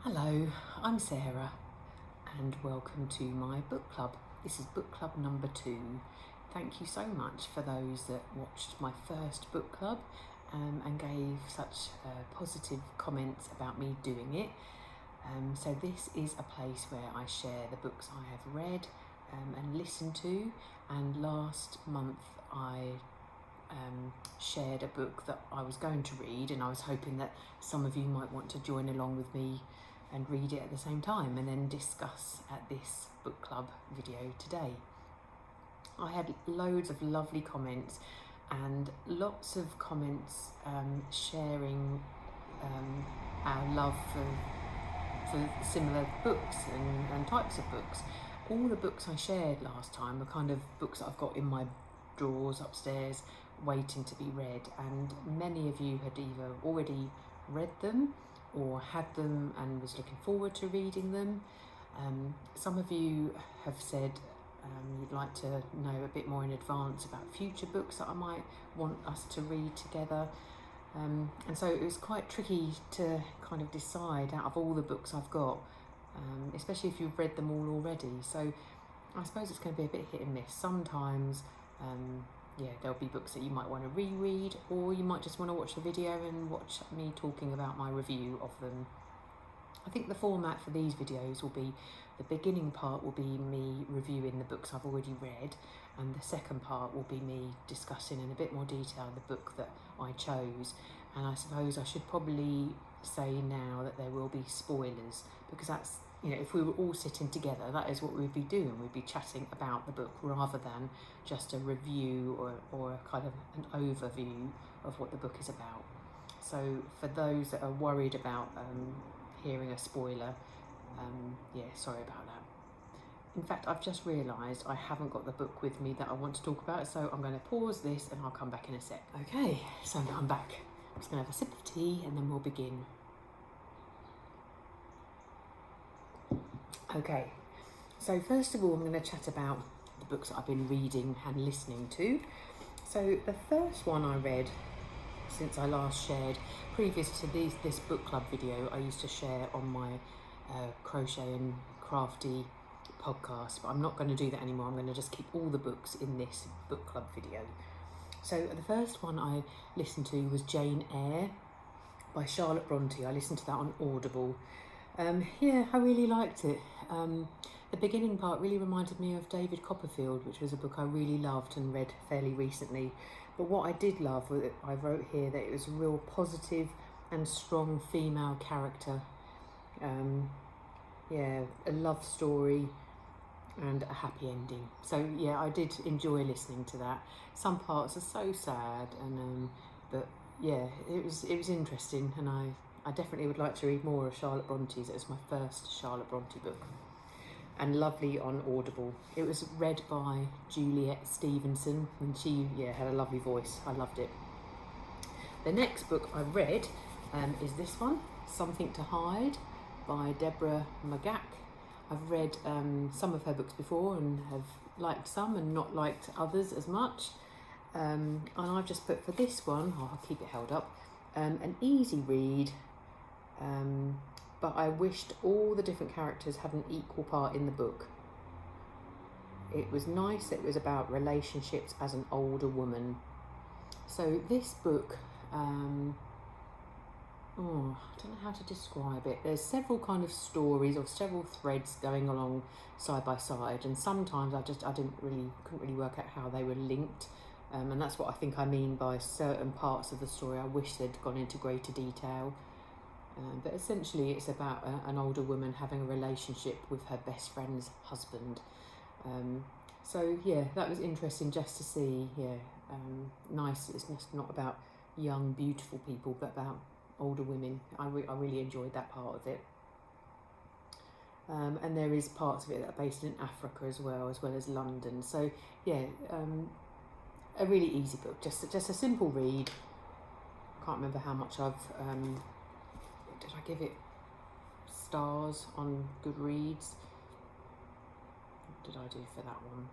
Hello, I'm Sarah and welcome to my book club. This is book club number 2. Thank you so much for those that watched my first book club and gave such positive comments about me doing it. So this is a place where I share the books I have read and listened to, and last month I shared a book that I was going to read, and I was hoping that some of you might want to join along with me and read it at the same time and then discuss at this book club video today. I had loads of lovely comments and lots of comments sharing our love for similar books and types of books. All the books I shared last time are kind of books that I've got in my drawers upstairs waiting to be read, and many of you had either already read them or had them and was looking forward to reading them. Some of you have said you'd like to know a bit more in advance about future books that I might want us to read together. And so it was quite tricky to kind of decide out of all the books I've got, especially if you've read them all already. So I suppose it's going to be a bit hit and miss. Sometimes there'll be books that you might want to reread, or you might just want to watch the video and watch me talking about my review of them. I think the format for these videos will be, the beginning part will be me reviewing the books I've already read, and the second part will be me discussing in a bit more detail the book that I chose. And I suppose I should probably say now that there will be spoilers, because that's, if we were all sitting together, that is what we'd be doing. We'd be chatting about the book rather than just a review or a kind of an overview of what the book is about. So for those that are worried about hearing a spoiler, sorry about that. In fact, I've just realised I haven't got the book with me that I want to talk about, so I'm going to pause this and I'll come back in a sec. Okay, so I'm back. I'm just going to have a sip of tea and then we'll begin. Okay, so first of all, I'm going to chat about the books that I've been reading and listening to. So the first one I read since I last shared, previous to this book club video, I used to share on my crochet and crafty podcast, but I'm not going to do that anymore. I'm going to just keep all the books in this book club video. So the first one I listened to was Jane Eyre by Charlotte Brontë. I listened to that on Audible. I really liked it. The beginning part really reminded me of David Copperfield, which was a book I really loved and read fairly recently. But what I did love was that I wrote here that it was a real positive and strong female character. A love story and a happy ending. So yeah, I did enjoy listening to that. Some parts are so sad, but yeah, it was interesting, and I definitely would like to read more of Charlotte Bronte's. It was my first Charlotte Brontë book, and lovely on Audible. It was read by Juliet Stevenson, and she had a lovely voice. I loved it. The next book I read is this one, Something to Hide by Deborah Moggach. I've read some of her books before and have liked some and not liked others as much. And I've just put for this one, I'll keep it held up, an easy read, but I wished all the different characters had an equal part in the book. It was nice. It was about relationships as an older woman. So this book, I don't know how to describe it. There's several kind of stories or several threads going along side by side, and sometimes I couldn't really work out how they were linked. And that's what I think I mean by certain parts of the story I wish they'd gone into greater detail. But essentially it's about an older woman having a relationship with her best friend's husband. So yeah, that was interesting just to see. Nice. It's just not about young, beautiful people, but about older women. I really enjoyed that part of it. And there is parts of it that are based in Africa as well as London. So yeah, a really easy book, just a simple read. Can't remember how much I've did I give it stars on Goodreads? What did I do for that one?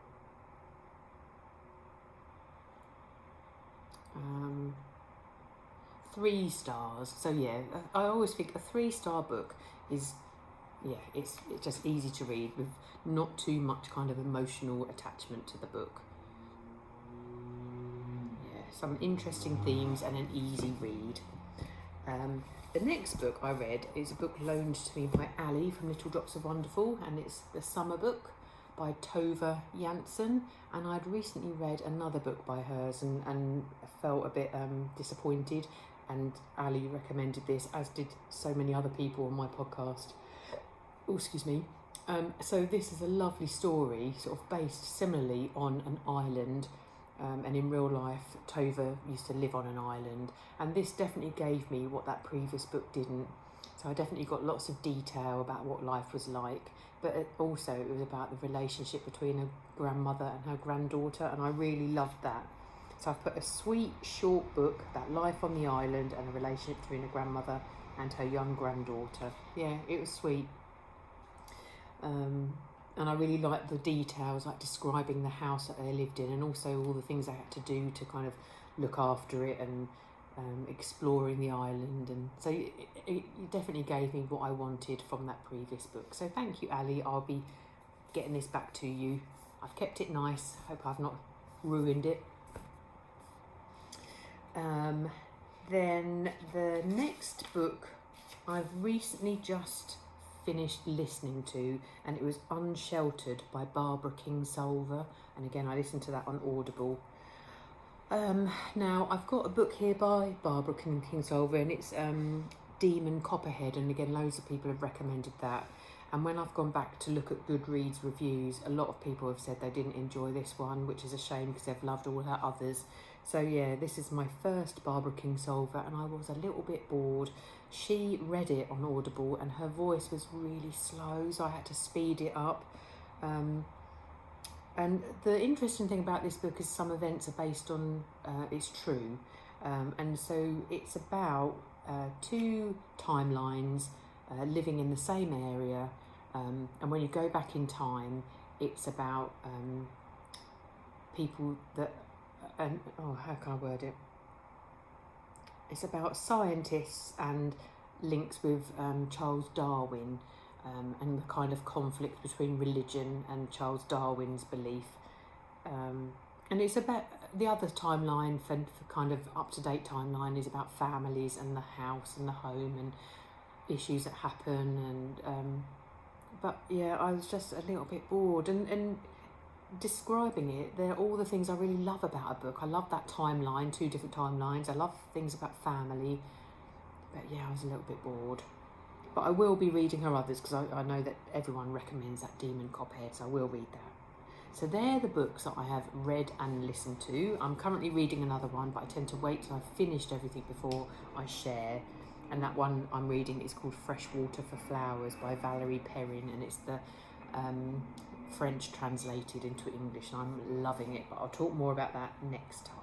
3 3 stars. So yeah, I always think a 3-star book is, it's just easy to read with not too much kind of emotional attachment to the book. Yeah, some interesting themes and an easy read. The next book I read is a book loaned to me by Ali from Little Drops of Wonderful, and it's the summer book by Tove Jansson, and I'd recently read another book by hers and felt a bit disappointed, and Ali recommended this, as did so many other people on my podcast. Oh, excuse me. So this is a lovely story, sort of based similarly on an island, and in real life Tove used to live on an island, and this definitely gave me what that previous book didn't. So I definitely got lots of detail about what life was like, but it was about the relationship between a grandmother and her granddaughter, and I really loved that. So I've put a sweet short book about life on the island and a relationship between a grandmother and her young granddaughter. Yeah, it was sweet. And I really liked the details, like describing the house that they lived in, and also all the things they had to do to kind of look after it, and exploring the island. And so it definitely gave me what I wanted from that previous book. So thank you, Ali. I'll be getting this back to you. I've kept it nice. Hope I've not ruined it. Then the next book I've recently just finished listening to, and it was Unsheltered by Barbara Kingsolver, and again I listened to that on Audible. Now I've got a book here by Barbara Kingsolver, and it's Demon Copperhead, and again loads of people have recommended that, and when I've gone back to look at Goodreads reviews, a lot of people have said they didn't enjoy this one, which is a shame because they've loved all her others. So yeah, this is my first Barbara Kingsolver, and I was a little bit bored. She read it on Audible and her voice was really slow, so I had to speed it up. And the interesting thing about this book is some events are based on, it's true. And so it's about 2 timelines living in the same area. And when you go back in time, it's about people that, how can I word it? It's about scientists and links with Charles Darwin, and the kind of conflict between religion and Charles Darwin's belief. And it's about the other timeline, for kind of up-to-date timeline, is about families and the house and the home and issues that happen. And but yeah, I was just a little bit bored, and describing it, they're all the things I really love about a book. I love that timeline, 2 different timelines. I love things about family, but yeah, I was a little bit bored. But I will be reading her others, because I know that everyone recommends that Demon Copperhead, so I will read that. So they're the books that I have read and listened to. I'm currently reading another one, but I tend to wait till I've finished everything before I share. And that one I'm reading is called Fresh Water for Flowers by Valerie Perrin, and it's the French translated into English, and I'm loving it, but I'll talk more about that next time.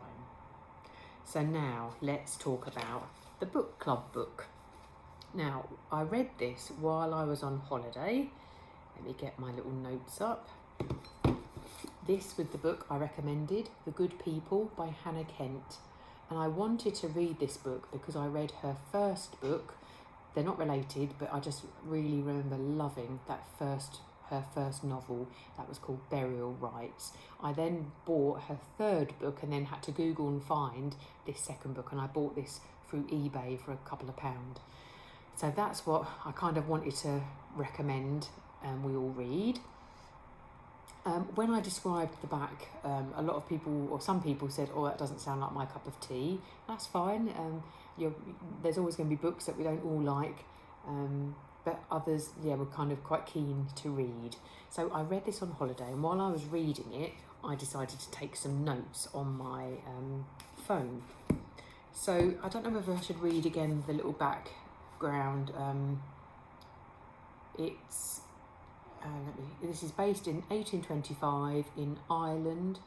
So now let's talk about the book club book. Now, I read this while I was on holiday. Let me get my little notes up. This was the book I recommended, The Good People by Hannah Kent. And I wanted to read this book because I read her first book. They're not related, but I just really remember loving her first novel. That was called Burial Rites. I then bought her third book and then had to Google and find this second book, and I bought this through eBay for a couple of £. So that's what I kind of wanted to recommend we all read. When I described the back, a lot of people, or some people, said, "Oh, that doesn't sound like my cup of tea." That's fine. There's always going to be books that we don't all like, but others, were kind of quite keen to read. So I read this on holiday, and while I was reading it, I decided to take some notes on my phone. So I don't know whether I should read again the little background. This is based in 1825 in Ireland,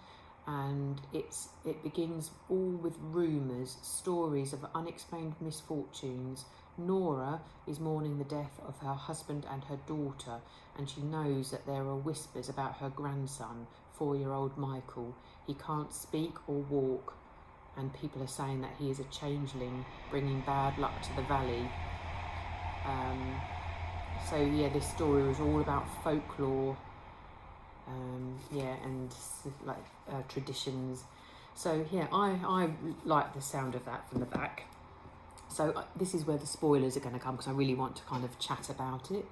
and it begins all with rumours, stories of unexplained misfortunes. Nora is mourning the death of her husband and her daughter, and she knows that there are whispers about her grandson, 4-year-old Michael. He can't speak or walk, and people are saying that he is a changeling, bringing bad luck to the valley. So yeah, this story was all about folklore, and like traditions. So yeah, I like the sound of that from the back. So this is where the spoilers are going to come, because I really want to kind of chat about it.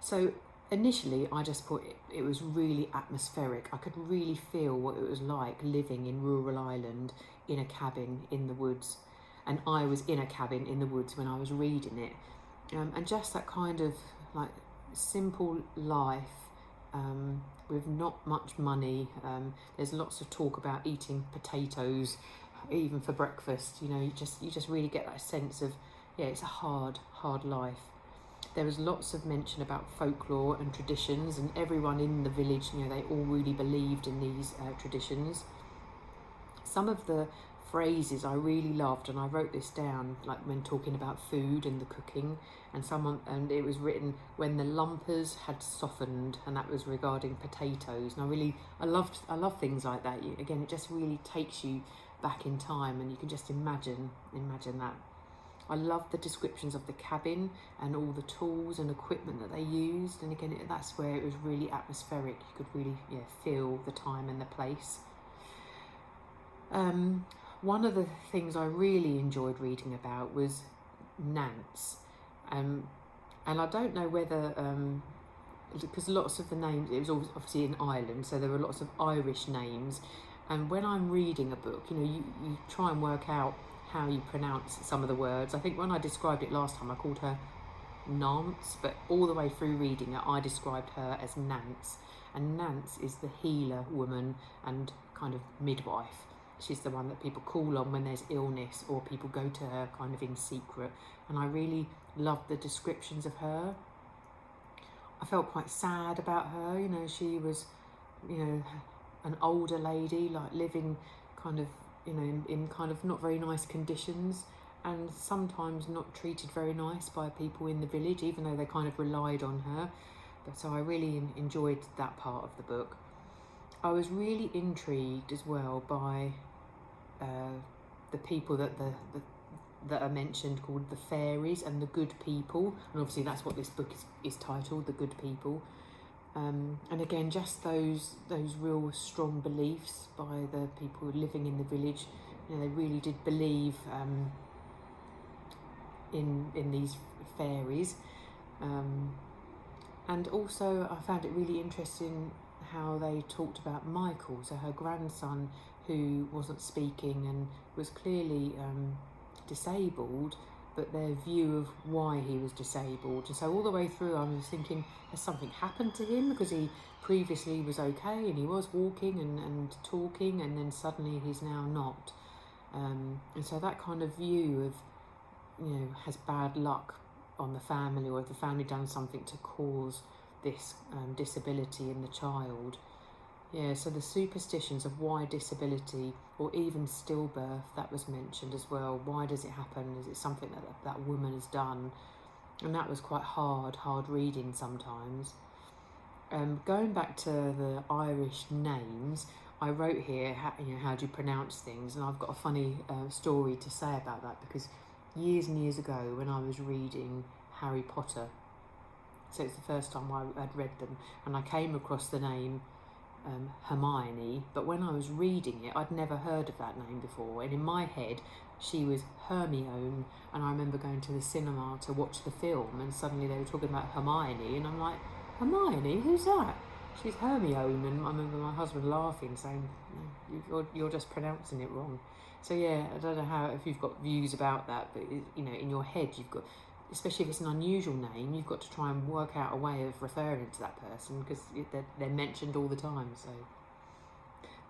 So initially I just thought it was really atmospheric. I could really feel what it was like living in rural Ireland in a cabin in the woods. And I was in a cabin in the woods when I was reading it. And just that kind of like simple life, with not much money. There's lots of talk about eating potatoes even for breakfast. You just really get that sense of, it's a hard life. There was lots of mention about folklore and traditions, and everyone in the village, they all really believed in these traditions. Some of the phrases I really loved, and I wrote this down, like when talking about food and the cooking, and it was written when the lumpers had softened, and that was regarding potatoes. And I love things like that. Again, it just really takes you back in time, and you can just imagine that. I love the descriptions of the cabin and all the tools and equipment that they used. And again, that's where it was really atmospheric. You could really feel the time and the place. One of the things I really enjoyed reading about was Nance. And I don't know whether, because lots of the names, it was obviously in Ireland, so there were lots of Irish names. And when I'm reading a book, you try and work out how you pronounce some of the words. I think when I described it last time, I called her Nance, but all the way through reading it, I described her as Nance. And Nance is the healer woman and kind of midwife. She's the one that people call on when there's illness, or people go to her kind of in secret. And I really loved the descriptions of her. I felt quite sad about her. She was, an older lady, like living kind of, in kind of not very nice conditions, and sometimes not treated very nice by people in the village, even though they kind of relied on her. But so I really enjoyed that part of the book. I was really intrigued as well by the people that are mentioned, called the fairies and the good people, and obviously that's what this book is titled, The Good People. And again, just those real strong beliefs by the people living in the village. They really did believe in these fairies. And also I found it really interesting how they talked about Michael, so her grandson, who wasn't speaking and was clearly disabled, but their view of why he was disabled. And so all the way through I was thinking, has something happened to him? Because he previously was okay and he was walking and talking, and then suddenly he's now not. And so that kind of view of, has bad luck on the family, or if the family done something to cause this disability in the child. So the superstitions of why disability, or even stillbirth, that was mentioned as well. Why does it happen? Is it something that woman has done? And that was quite hard reading sometimes. Going back to the Irish names, I wrote here, how do you pronounce things? And I've got a funny story to say about that, because years and years ago when I was reading Harry Potter, so it's the first time I'd read them, and I came across the name Hermione, but when I was reading it, I'd never heard of that name before, and in my head she was Hermione. And I remember going to the cinema to watch the film, and suddenly they were talking about Hermione, and I'm like, Hermione, who's that? She's Hermione. And I remember my husband laughing, saying, you're just pronouncing it wrong. So I don't know if you've got views about that, but in your head you've got, especially if it's an unusual name, you've got to try and work out a way of referring to that person, because they're mentioned all the time. So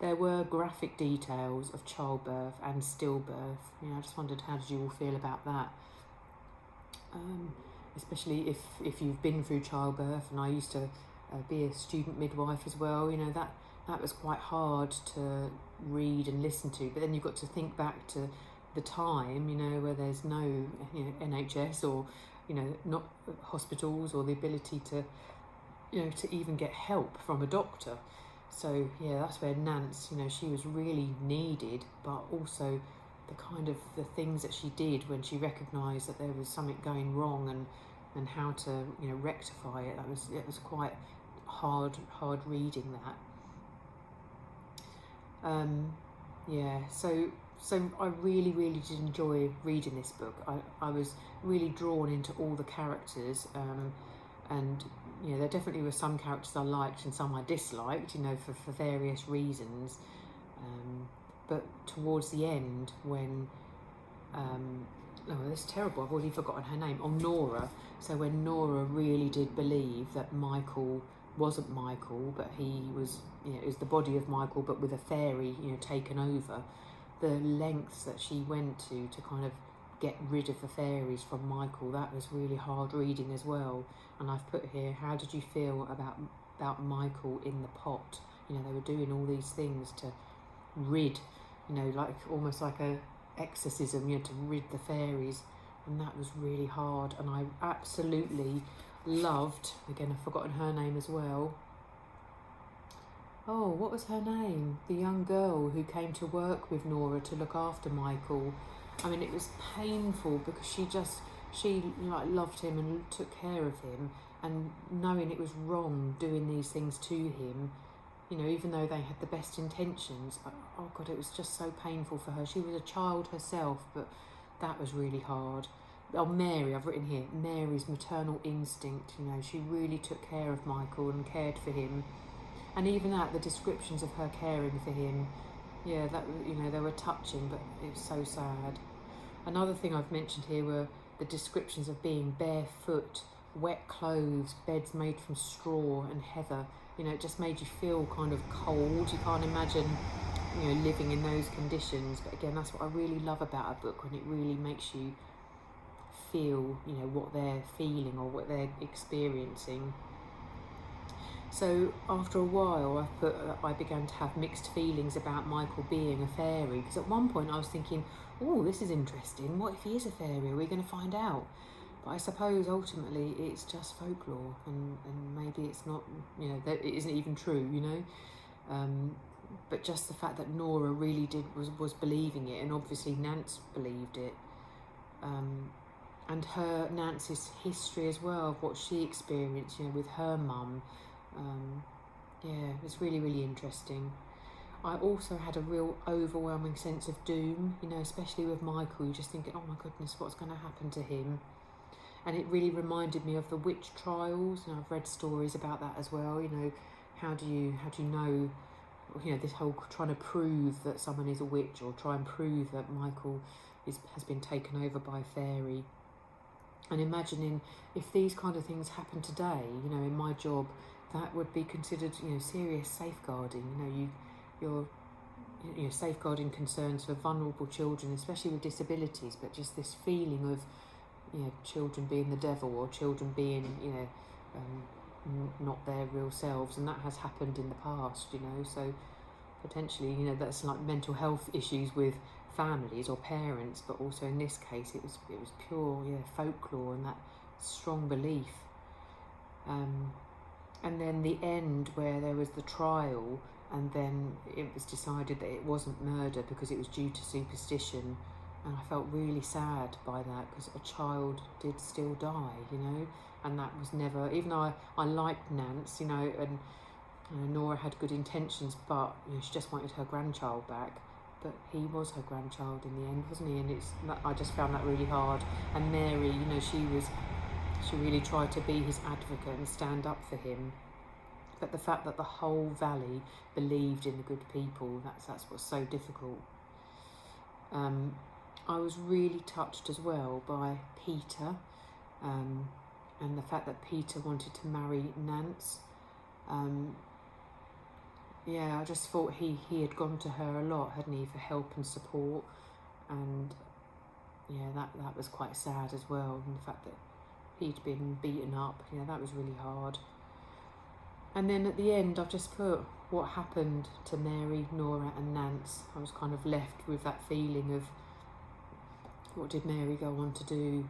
there were graphic details of childbirth and stillbirth. I just wondered, how did you all feel about that? Especially if you've been through childbirth, and I used to be a student midwife as well. That was quite hard to read and listen to, but then you've got to think back to the time, where there's no NHS, or not hospitals, or the ability to to even get help from a doctor. So that's where Nance, she was really needed, but also the things that she did when she recognised that there was something going wrong, and how to, you know, rectify it. It was quite hard reading that. So I really did enjoy reading this book. I was really drawn into all the characters, and you know, there definitely were some characters I liked and some I disliked, you know, for various reasons. But towards the end, when that's terrible, I've already forgotten her name. Nora. So when Nora really did believe that Michael wasn't Michael, but he was, you know, it was the body of Michael, but with a fairy, you know, taken over. The lengths that she went to kind of get rid of the fairies from Michael, that was really hard reading as well. And I've put here, how did you feel about Michael in the pot? You know, they were doing all these things to rid, you know, like almost like a exorcism, you know, to rid the fairies, and that was really hard. And I absolutely loved, again I've forgotten her name as well. Oh, what was her name? The young girl who came to work with Nora to look after Michael. I mean, it was painful because she like loved him and took care of him, and knowing it was wrong doing these things to him, you know, even though they had the best intentions, oh God, it was just so painful for her. She was a child herself, but that was really hard. Oh, Mary, I've written here, Mary's maternal instinct, you know, she really took care of Michael and cared for him. And even that, the descriptions of her caring for him, yeah, that, you know, they were touching, but it's so sad. Another thing I've mentioned here were the descriptions of being barefoot, wet clothes, beds made from straw and heather. You know, it just made you feel kind of cold. You can't imagine, you know, living in those conditions. But again, that's what I really love about a book, when it really makes you feel, you know, what they're feeling or what they're experiencing. So after a while, I began to have mixed feelings about Michael being a fairy, because at one point I was thinking, oh, this is interesting. What if he is a fairy? Are we going to find out? But I suppose ultimately it's just folklore, and maybe it's not, you know, that it isn't even true, you know. But just the fact that Nora really was believing it, and obviously Nance believed it, and Nance's history as well, of what she experienced, you know, with her mum. Yeah, it's really interesting. I also had a real overwhelming sense of doom, you know, especially with Michael. You're just thinking, oh my goodness, what's going to happen to him? And it really reminded me of the witch trials, and I've read stories about that as well. You know, how do you know, you know, this whole trying to prove that someone is a witch, or try and prove that Michael has been taken over by a fairy. And imagining if these kind of things happen today, you know, in my job, that would be considered, you know, serious safeguarding. You know, you're safeguarding concerns for vulnerable children, especially with disabilities, but just this feeling of, you know, children being the devil, or children being, you know, not their real selves, and that has happened in the past, you know. So potentially, you know, that's like mental health issues with families or parents, but also in this case it was pure, yeah, folklore and that strong belief. And then the end, where there was the trial, and then it was decided that it wasn't murder because it was due to superstition, and I felt really sad by that, because a child did still die, you know. And that was never, even though I liked Nance, you know, and you know, Nora had good intentions, but you know, she just wanted her grandchild back. But he was her grandchild in the end, wasn't he? And I just found that really hard. And Mary, you know, she really tried to be his advocate and stand up for him. But the fact that the whole valley believed in the good people, that's what's so difficult. I was really touched as well by Peter, and the fact that Peter wanted to marry Nance. Yeah, I just thought he had gone to her a lot, hadn't he, for help and support. And yeah, that was quite sad as well. And the fact that he'd been beaten up, you know, that was really hard. And then at the end, I've just put what happened to Mary, Nora and Nance. I was kind of left with that feeling of, what did Mary go on to do?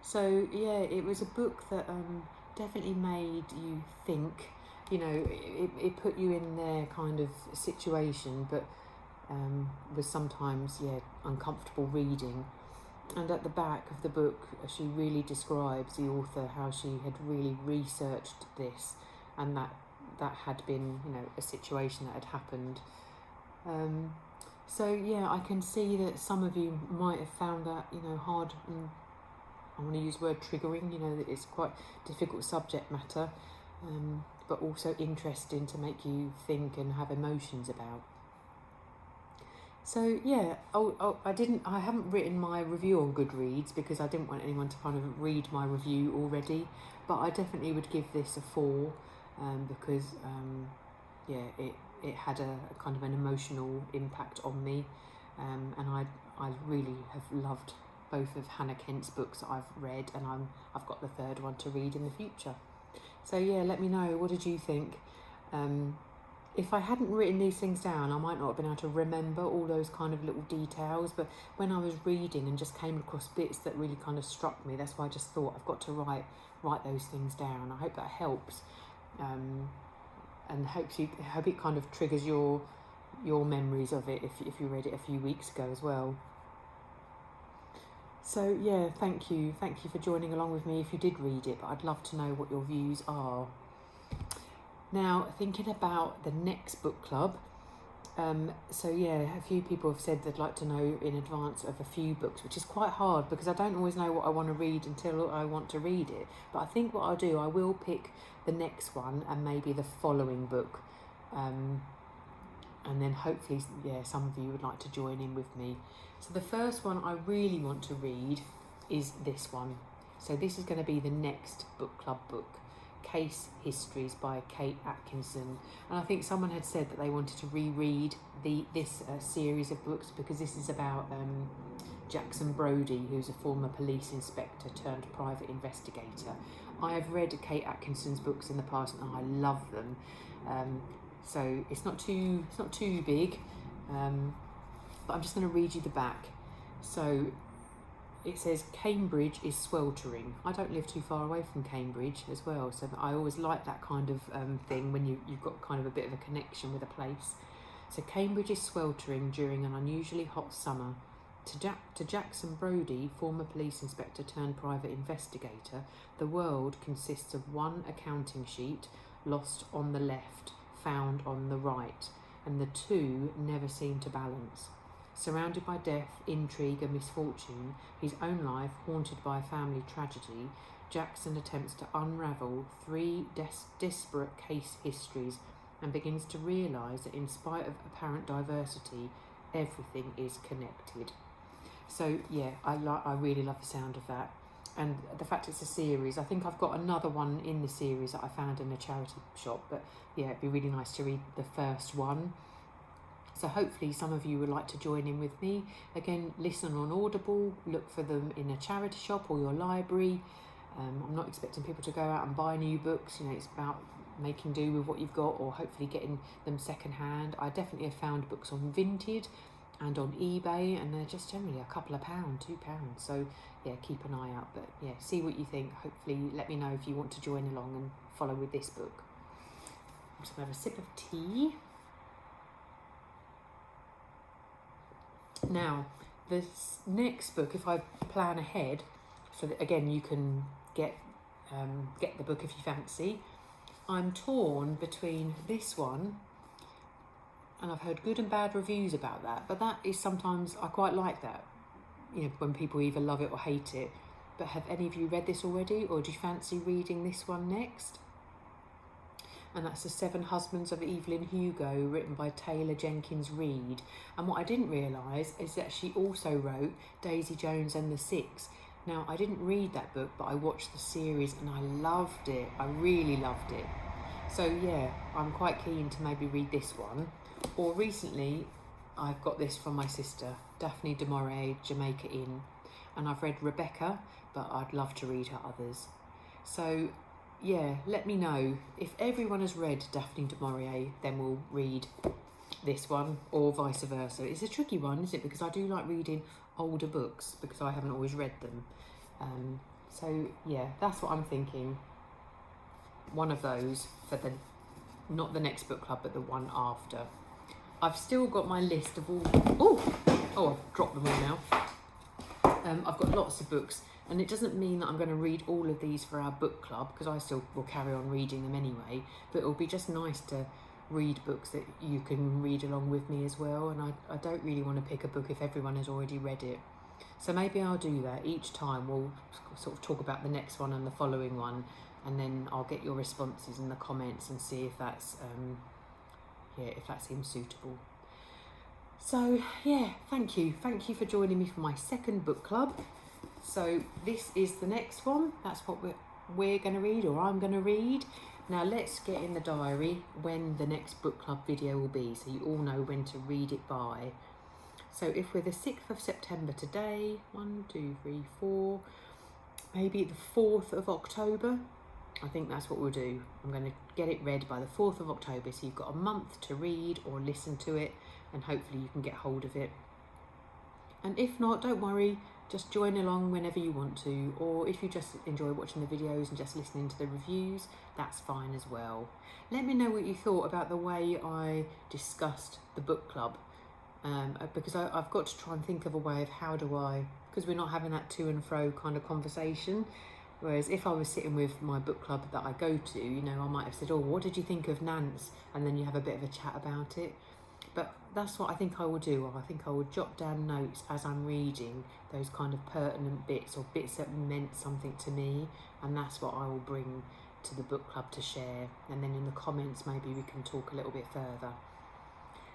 So yeah, it was a book that definitely made you think. You know, it put you in their kind of situation, but was sometimes uncomfortable reading. And at the back of the book, she really describes, the author, how she had really researched this, and that had been, a situation that had happened. So I can see that some of you might have found that, hard, and I want to use the word triggering, that it's quite difficult subject matter, but also interesting to make you think and have emotions about. So I haven't written my review on Goodreads because I didn't want anyone to kind of read my review already, but I definitely would give this a 4, because it had a kind of an emotional impact on me, and I really have loved both of Hannah Kent's books that I've read, and I've got the third one to read in the future. So let me know, what did you think? If I hadn't written these things down, I might not have been able to remember all those kind of little details, but when I was reading and just came across bits that really kind of struck me, that's why I just thought I've got to write those things down. I hope that helps, and hope it kind of triggers your memories of it if you read it a few weeks ago as well. So thank you for joining along with me if you did read it, but I'd love to know what your views are. Now, thinking about the next book club, a few people have said they'd like to know in advance of a few books, which is quite hard because I don't always know what I want to read until I want to read it. But I think what I'll do, I will pick the next one and maybe the following book, and then hopefully, some of you would like to join in with me. So the first one I really want to read is this one. So this is going to be the next book club book. Histories by Kate Atkinson, and I think someone had said that they wanted to reread this series of books because this is about Jackson Brodie, who's a former police inspector turned private investigator. I have read Kate Atkinson's books in the past and I love them, so it's not too big, but I'm just going to read you the back. So it says, Cambridge is sweltering. I don't live too far away from Cambridge as well, so I always like that kind of thing when you've got kind of a bit of a connection with a place. So Cambridge is sweltering during an unusually hot summer. To Jackson Brodie, former police inspector turned private investigator, the world consists of one accounting sheet, lost on the left, found on the right, and the two never seem to balance. Surrounded by death, intrigue and misfortune, his own life haunted by a family tragedy, Jackson attempts to unravel 3 disparate case histories and begins to realise that in spite of apparent diversity, everything is connected. So I really love the sound of that. And the fact it's a series, I think I've got another one in the series that I found in a charity shop, but it'd be really nice to read the first one. So hopefully some of you would like to join in with me. Again, listen on Audible, look for them in a charity shop or your library. I'm not expecting people to go out and buy new books. It's about making do with what you've got or hopefully getting them secondhand. I definitely have found books on Vinted and on eBay, and they're just generally a couple of pounds, £2. So keep an eye out, but see what you think. Hopefully let me know if you want to join along and follow with this book. I'm just going to have a sip of tea. Now, this next book, if I plan ahead, so that again you can get the book if you fancy, I'm torn between this one, and I've heard good and bad reviews about that, but that is sometimes, I quite like that, when people either love it or hate it. But have any of you read this already, or do you fancy reading this one next? And that's The 7 Husbands of Evelyn Hugo, written by Taylor Jenkins Reid. And what I didn't realise is that she also wrote Daisy Jones and the Six. Now, I didn't read that book, but I watched the series and I loved it. I really loved it. So I'm quite keen to maybe read this one. Or recently, I've got this from my sister, Daphne du Maurier, Jamaica Inn. And I've read Rebecca, but I'd love to read her others. So let me know. If everyone has read Daphne du Maurier, then we'll read this one, or vice versa. It's a tricky one, isn't it? Because I do like reading older books, because I haven't always read them. That's what I'm thinking. One of those for not the next book club, but the one after. I've still got my list of all... Oh, I've dropped them all now. I've got lots of books, and it doesn't mean that I'm going to read all of these for our book club, because I still will carry on reading them anyway, but it'll be just nice to read books that you can read along with me as well, and I don't really want to pick a book if everyone has already read it. So maybe I'll do that. Each time we'll sort of talk about the next one and the following one, and then I'll get your responses in the comments and see if that's if that seems suitable. So yeah, thank you for joining me for my second book club. So this is the next one. That's what we're going to read, or I'm going to read. Now let's get in the diary when the next book club video will be, so you all know when to read it by. So if we're the 6th of September today, 1, 2, 3, 4, maybe the 4th of October, I think that's what we'll do. I'm going to get it read by the 4th of October, so you've got a month to read or listen to it, and hopefully you can get hold of it. And if not, don't worry, just join along whenever you want to, or if you just enjoy watching the videos and just listening to the reviews, that's fine as well. Let me know what you thought about the way I discussed the book club, because I've got to try and think of a way of because we're not having that to and fro kind of conversation. Whereas if I was sitting with my book club that I go to, you know, I might have said, oh, what did you think of Nance? And then you have a bit of a chat about it. But that's what I think I will do. I think I will jot down notes as I'm reading, those kind of pertinent bits or bits that meant something to me. And that's what I will bring to the book club to share. And then in the comments, maybe we can talk a little bit further.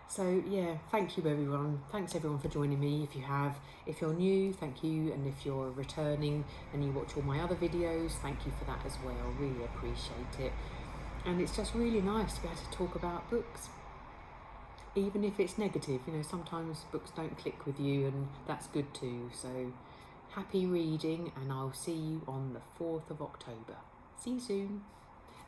So yeah, thank you everyone. Thanks everyone for joining me. If you're new, thank you. And if you're returning and you watch all my other videos, thank you for that as well. Really appreciate it. And it's just really nice to be able to talk about books. Even if it's negative, you know, sometimes books don't click with you, and that's good too. So happy reading, and I'll see you on the 4th of October. See you soon.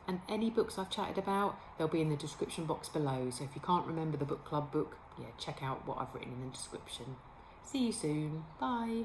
And any books I've chatted about, they'll be in the description box below. So if you can't remember the book club book, yeah, check out what I've written in the description. See you soon. Bye.